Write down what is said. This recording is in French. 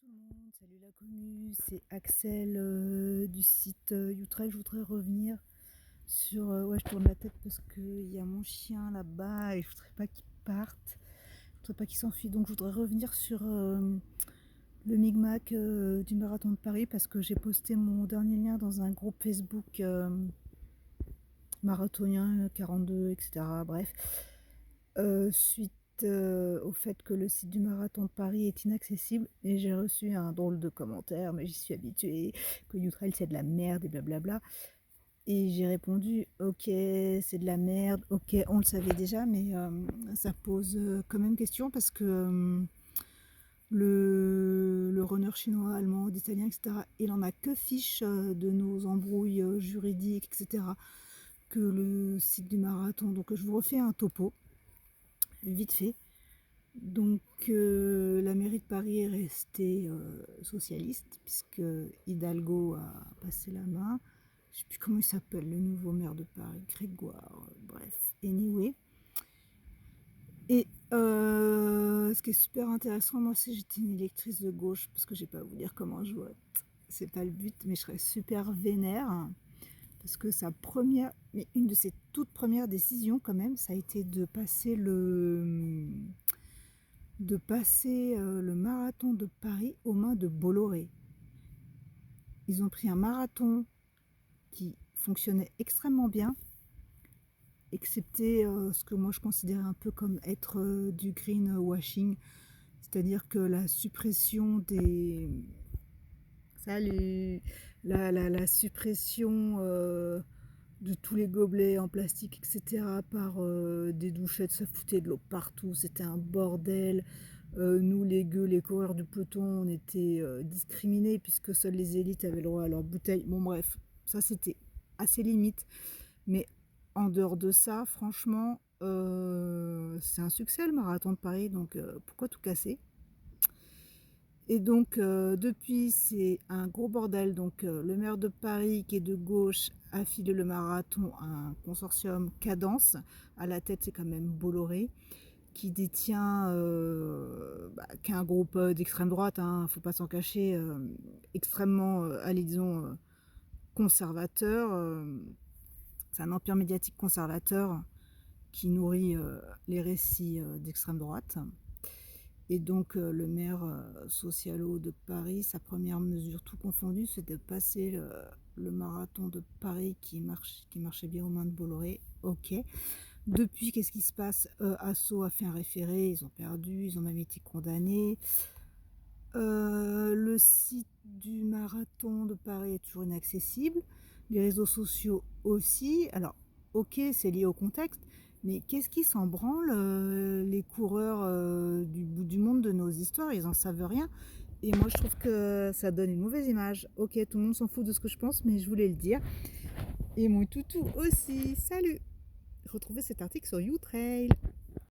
tout le monde, salut la commu, c'est Axel du site Youtrail. Je voudrais revenir sur... ouais, je tourne la tête parce qu'il y a mon chien là-bas et je voudrais pas qu'il parte, je voudrais pas qu'il s'enfuit. Donc je voudrais revenir sur le micmac du marathon de Paris parce que j'ai posté mon dernier lien dans un groupe Facebook marathonien 42, etc. Bref, suite au fait que le site du marathon de Paris est inaccessible et j'ai reçu un drôle de commentaire, mais j'y suis habituée, que Youtrail c'est de la merde et blablabla. Et j'ai répondu ok, c'est de la merde, ok, on le savait déjà, mais ça pose quand même question parce que le runner chinois, allemand, italien, etc., il en a que fiche de nos embrouilles juridiques, etc., que le site du marathon. Donc je vous refais un topo, vite fait. Donc la mairie de Paris est restée socialiste puisque Hidalgo a passé la main. Je ne sais plus comment il s'appelle, le nouveau maire de Paris, Grégoire, bref, anyway. Et ce qui est super intéressant, moi si j'étais une électrice de gauche, parce que je ne vais pas vous dire comment je vote, c'est pas le but, mais je serais super vénère, parce que sa première, mais une de ses toutes premières décisions quand même, ça a été de passer le marathon de Paris aux mains de Bolloré. Ils ont pris un marathon qui fonctionnait extrêmement bien, excepté ce que moi je considérais un peu comme être du greenwashing, c'est-à-dire que la suppression des... Salut la suppression de tous les gobelets en plastique, etc., par des douchettes, ça foutait de l'eau partout, c'était un bordel. Nous, les gueux, les coureurs du peloton, on était discriminés puisque seules les élites avaient le droit à leurs bouteilles. Bon, bref, ça c'était assez limite. Mais en dehors de ça, franchement, c'est un succès le marathon de Paris, donc pourquoi tout casser? Et donc depuis, c'est un gros bordel. Donc le maire de Paris, qui est de gauche, a filé le marathon à un consortium Cadence. À la tête, c'est quand même Bolloré, qui détient, qui est un groupe d'extrême droite, hein, faut pas s'en cacher, extrêmement, allez, disons, conservateur. C'est un empire médiatique conservateur qui nourrit les récits d'extrême droite. Et donc le maire socialo de Paris, sa première mesure, tout confondu, c'est de passer le marathon de Paris qui marchait bien aux mains de Bolloré. Ok. Depuis, qu'est-ce qui se passe? Asso a fait un référé, ils ont perdu, ils ont même été condamnés. Le site du marathon de Paris est toujours inaccessible. Les réseaux sociaux aussi. Alors, ok, c'est lié au contexte, mais qu'est-ce qui s'en branle? Les coureurs du bout du monde de nos histoires, ils en savent rien. Et moi, je trouve que ça donne une mauvaise image. Ok, tout le monde s'en fout de ce que je pense, mais je voulais le dire. Et mon toutou aussi. Salut! Retrouvez cet article sur Youtrail.